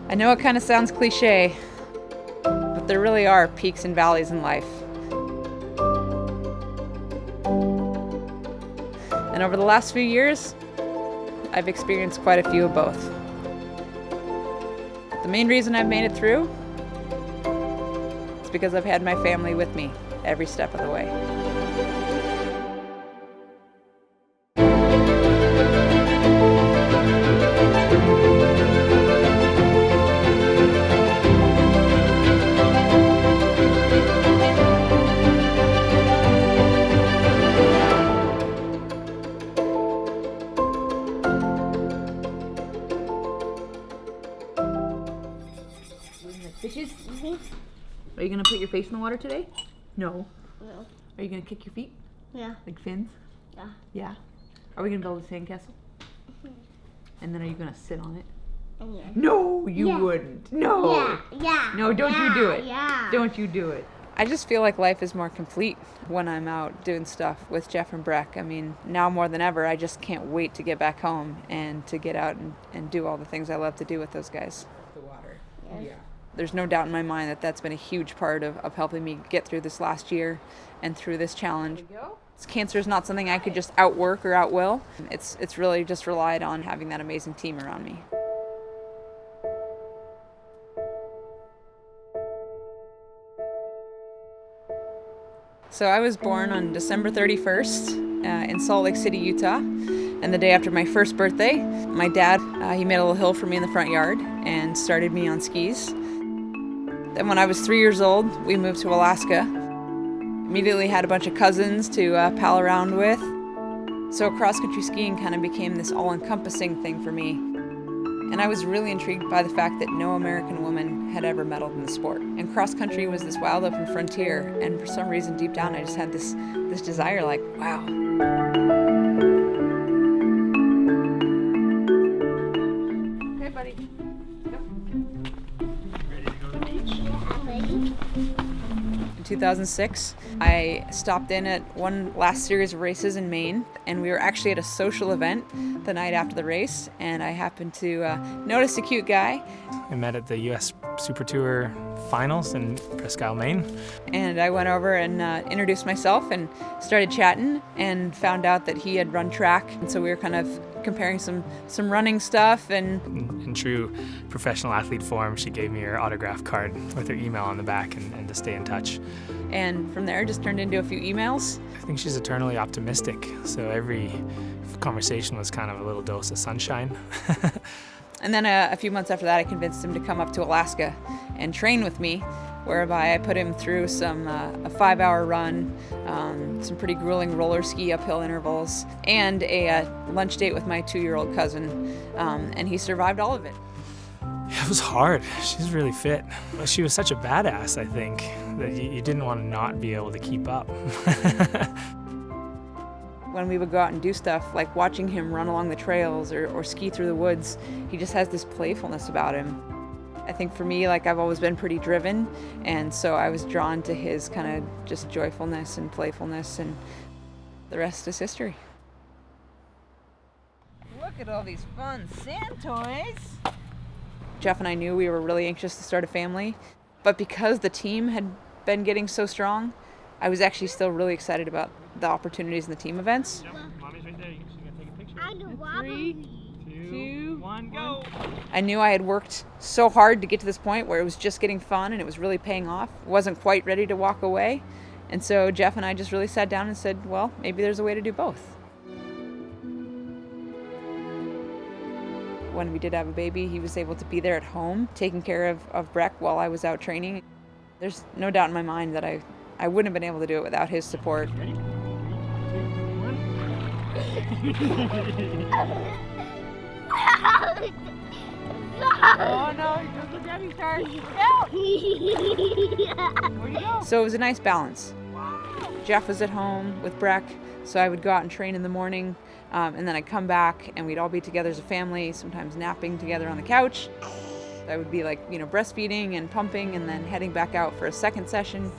I know it kind of sounds cliche, but there really are peaks and valleys in life. And over the last few years, I've experienced quite a few of both. The main reason I've made it through is because I've had my family with me every step of the way. Fishes? Mm-hmm. Are you gonna put your face in the water today? No. No. Are you gonna kick your feet? Yeah. Like fins? Yeah. Yeah. Are we gonna build a sandcastle? Mm-hmm. And then are you gonna sit on it? Yeah. No, you wouldn't. No. Yeah. No, don't you do it. Yeah. Don't you do it. I just feel like life is more complete when I'm out doing stuff with Jeff and Breck. I mean, now more than ever, I just can't wait to get back home and to get out and do all the things I love to do with those guys. The water. Yeah. There's no doubt in my mind that that's been a huge part of helping me get through this last year and through this challenge. Cancer is not something I could just outwork or outwill. It's really just relied on having that amazing team around me. So I was born on December 31st in Salt Lake City, Utah. And the day after my first birthday, my dad, he made a little hill for me in the front yard and started me on skis. Then when I was 3 years old, we moved to Alaska. Immediately had a bunch of cousins to pal around with. So cross-country skiing kind of became this all-encompassing thing for me. And I was really intrigued by the fact that no American woman had ever medaled in the sport. And cross-country was this wild open frontier, and for some reason deep down I just had this desire like, wow. Okay, buddy. In 2006, I stopped in at one last series of races in Maine, and we were actually at a social event the night after the race, and I happened to notice a cute guy. We met at the U.S. Super Tour finals in Presque Isle, Maine. And I went over and introduced myself and started chatting and found out that he had run track, and so we were kind of comparing some running stuff. And in true professional athlete form, she gave me her autograph card with her email on the back and to stay in touch. And from there, it just turned into a few emails. I think she's eternally optimistic, so every conversation was kind of a little dose of sunshine. And then a few months after that, I convinced him to come up to Alaska and train with me, whereby I put him through a 5-hour run, some pretty grueling roller ski uphill intervals, and a lunch date with my 2-year-old cousin, and he survived all of it. It was hard. She's really fit. She was such a badass, I think, that you didn't want to not be able to keep up. When we would go out and do stuff, like watching him run along the trails or ski through the woods, he just has this playfulness about him. I think for me, like, I've always been pretty driven, and so I was drawn to his kind of just joyfulness and playfulness, and the rest is history. Look at all these fun sand toys! Jeff and I knew we were really anxious to start a family, but because the team had been getting so strong, I was actually still really excited about the opportunities in the team events. Mommy's right there. She's gonna take a picture. I know. 3, 2, 1, go! I knew I had worked so hard to get to this point where it was just getting fun and it was really paying off. Wasn't quite ready to walk away. And so Jeff and I just really sat down and said, well, maybe there's a way to do both. When we did have a baby, he was able to be there at home, taking care of Breck while I was out training. There's no doubt in my mind that I wouldn't have been able to do it without his support. Ready? 3, 2, 1. Oh no, just the Debbie start. Where'd you go? So it was a nice balance. Jeff was at home with Breck, so I would go out and train in the morning, and then I'd come back and we'd all be together as a family, sometimes napping together on the couch. I would be like, breastfeeding and pumping and then heading back out for a second session.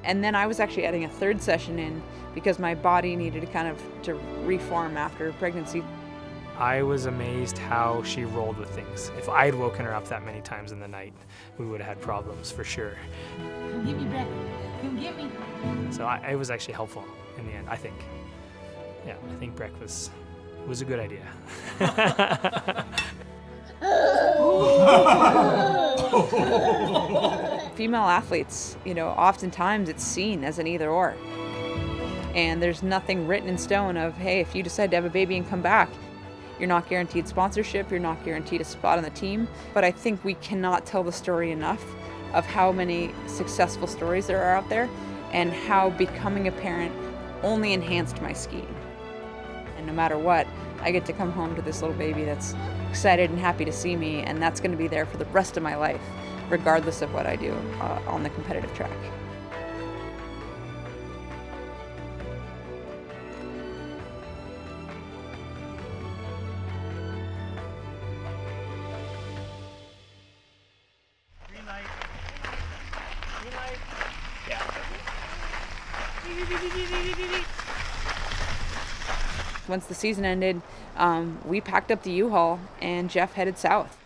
And then I was actually adding a third session in because my body needed to reform after pregnancy. I was amazed how she rolled with things. If I had woken her up that many times in the night, we would have had problems for sure. Come get me, Brett. Come get me. So it was actually helpful in the end, I think. Yeah, I think Breck was a good idea. Female athletes, oftentimes it's seen as an either or. And there's nothing written in stone of, hey, if you decide to have a baby and come back, you're not guaranteed sponsorship, you're not guaranteed a spot on the team. But I think we cannot tell the story enough of how many successful stories there are out there and how becoming a parent only enhanced my skiing. And no matter what, I get to come home to this little baby that's excited and happy to see me, and that's going to be there for the rest of my life, regardless of what I do on the competitive track. Green light. Green light. Yeah. Once the season ended, we packed up the U-Haul and Jeff headed south.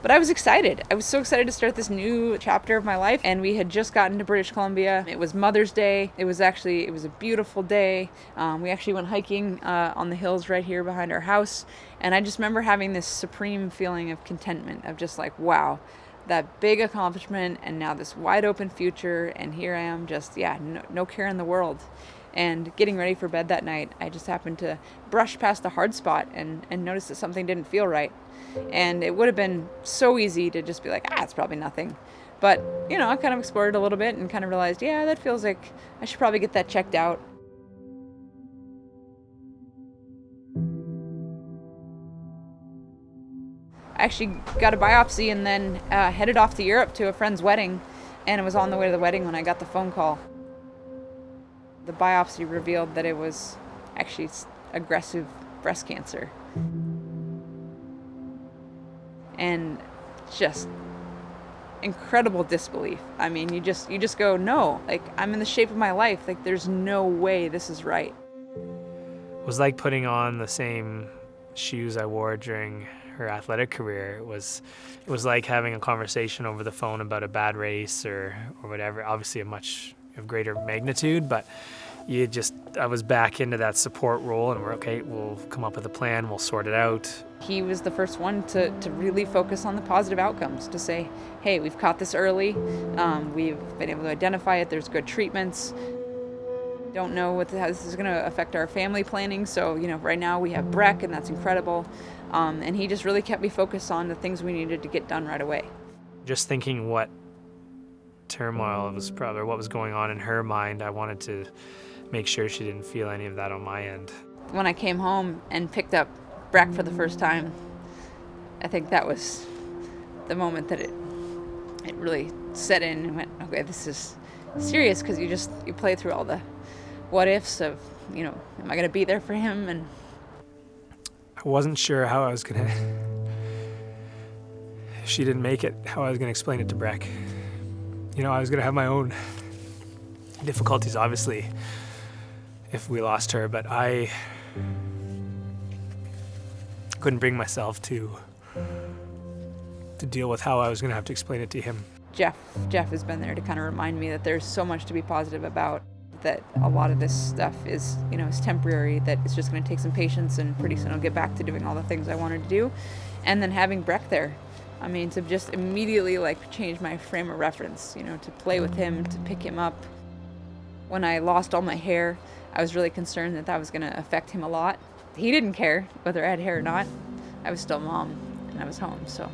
But I was excited. I was so excited to start this new chapter of my life, and we had just gotten to British Columbia. It was Mother's Day. It was a beautiful day. We actually went hiking on the hills right here behind our house, and I just remember having this supreme feeling of contentment, of just like, wow, that big accomplishment, and now this wide open future, and here I am just, no care in the world. And getting ready for bed that night, I just happened to brush past the hard spot and notice that something didn't feel right. And it would have been so easy to just be like, it's probably nothing. But, I kind of explored it a little bit and kind of realized, that feels like I should probably get that checked out. I actually got a biopsy and then headed off to Europe to a friend's wedding. And it was on the way to the wedding when I got the phone call. The biopsy revealed that it was actually aggressive breast cancer. And just incredible disbelief. I mean, you just go, no, like, I'm in the shape of my life. Like, there's no way this is right. It was like putting on the same shoes I wore during her athletic career. It was like having a conversation over the phone about a bad race or whatever. Obviously a much of greater magnitude, but I was back into that support role, and we're okay, we'll come up with a plan, we'll sort it out. He was the first one to really focus on the positive outcomes, to say, hey, we've caught this early, we've been able to identify it, there's good treatments. Don't know how this is going to affect our family planning, so right now we have Breck, and that's incredible. And he just really kept me focused on the things we needed to get done right away. Just thinking what turmoil was probably, or what was going on in her mind, I wanted to make sure she didn't feel any of that on my end. When I came home and picked up Breck for the first time, I think that was the moment that it really set in and went, okay, this is serious, because you play through all the what ifs of, am I going to be there for him? And I wasn't sure how I was going to, if she didn't make it, how I was going to explain it to Breck. I was going to have my own difficulties, obviously, if we lost her, but I couldn't bring myself to deal with how I was going to have to explain it to him. Jeff has been there to kind of remind me that there's so much to be positive about, that a lot of this stuff is temporary, that it's just going to take some patience, and pretty soon I'll get back to doing all the things I wanted to do. And then having Breck there, I mean, to just immediately change my frame of reference, to play with him, to pick him up. When I lost all my hair, I was really concerned that was going to affect him a lot. He didn't care whether I had hair or not. I was still mom, and I was home, so.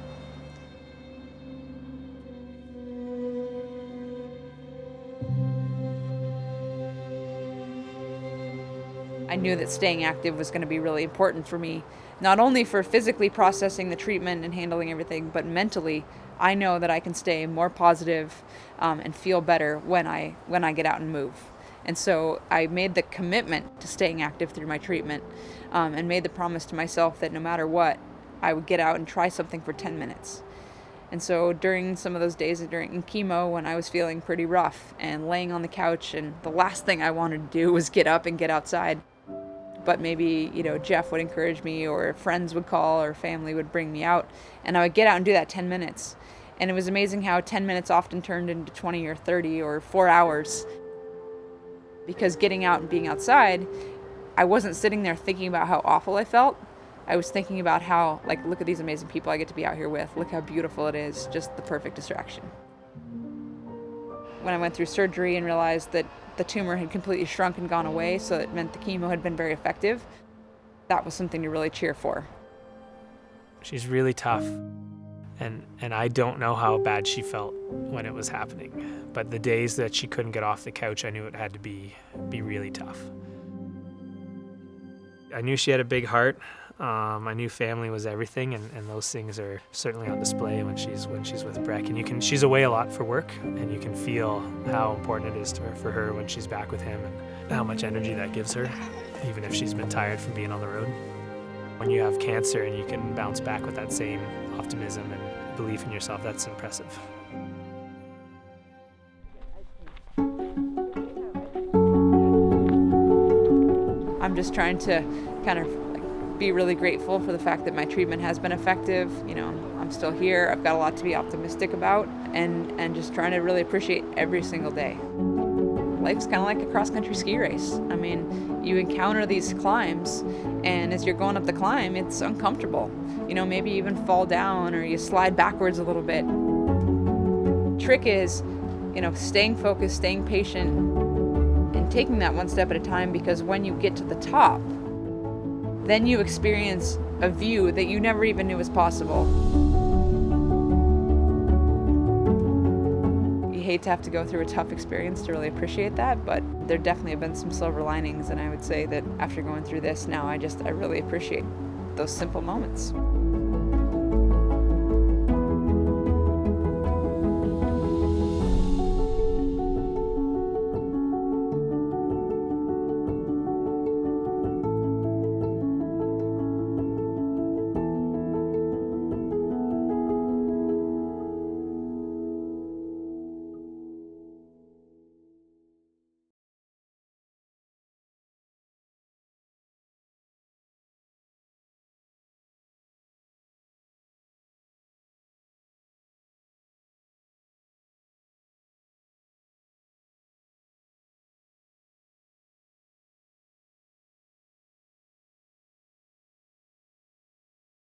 I knew that staying active was going to be really important for me, not only for physically processing the treatment and handling everything, but mentally. I know that I can stay more positive and feel better when I get out and move. And so I made the commitment to staying active through my treatment, and made the promise to myself that no matter what, I would get out and try something for 10 minutes. And so during some of those days during chemo, when I was feeling pretty rough and laying on the couch, and the last thing I wanted to do was get up and get outside, but maybe, Jeff would encourage me, or friends would call, or family would bring me out, and I would get out and do that 10 minutes. And it was amazing how 10 minutes often turned into 20 or 30 or 4 hours. Because getting out and being outside, I wasn't sitting there thinking about how awful I felt. I was thinking about how, look at these amazing people I get to be out here with. Look how beautiful it is. Just the perfect distraction. When I went through surgery and realized that the tumor had completely shrunk and gone away, so it meant the chemo had been very effective, that was something to really cheer for. She's really tough, and I don't know how bad she felt when it was happening. But the days that she couldn't get off the couch, I knew it had to be really tough. I knew she had a big heart. I knew family was everything, and those things are certainly on display when she's with Breck. And she's away a lot for work, and you can feel how important it is for her when she's back with him, and how much energy that gives her, even if she's been tired from being on the road. When you have cancer and you can bounce back with that same optimism and belief in yourself, that's impressive. I'm just trying to kind of be really grateful for the fact that my treatment has been effective. I'm still here. I've got a lot to be optimistic about, and just trying to really appreciate every single day. Life's kind of like a cross-country ski race. I mean, you encounter these climbs, and as you're going up the climb, it's uncomfortable. Maybe you even fall down, or you slide backwards a little bit. Trick is, staying focused, staying patient, and taking that one step at a time, because when you get to the top, then you experience a view that you never even knew was possible. You hate to have to go through a tough experience to really appreciate that, but there definitely have been some silver linings, and I would say that after going through this now, I really appreciate those simple moments.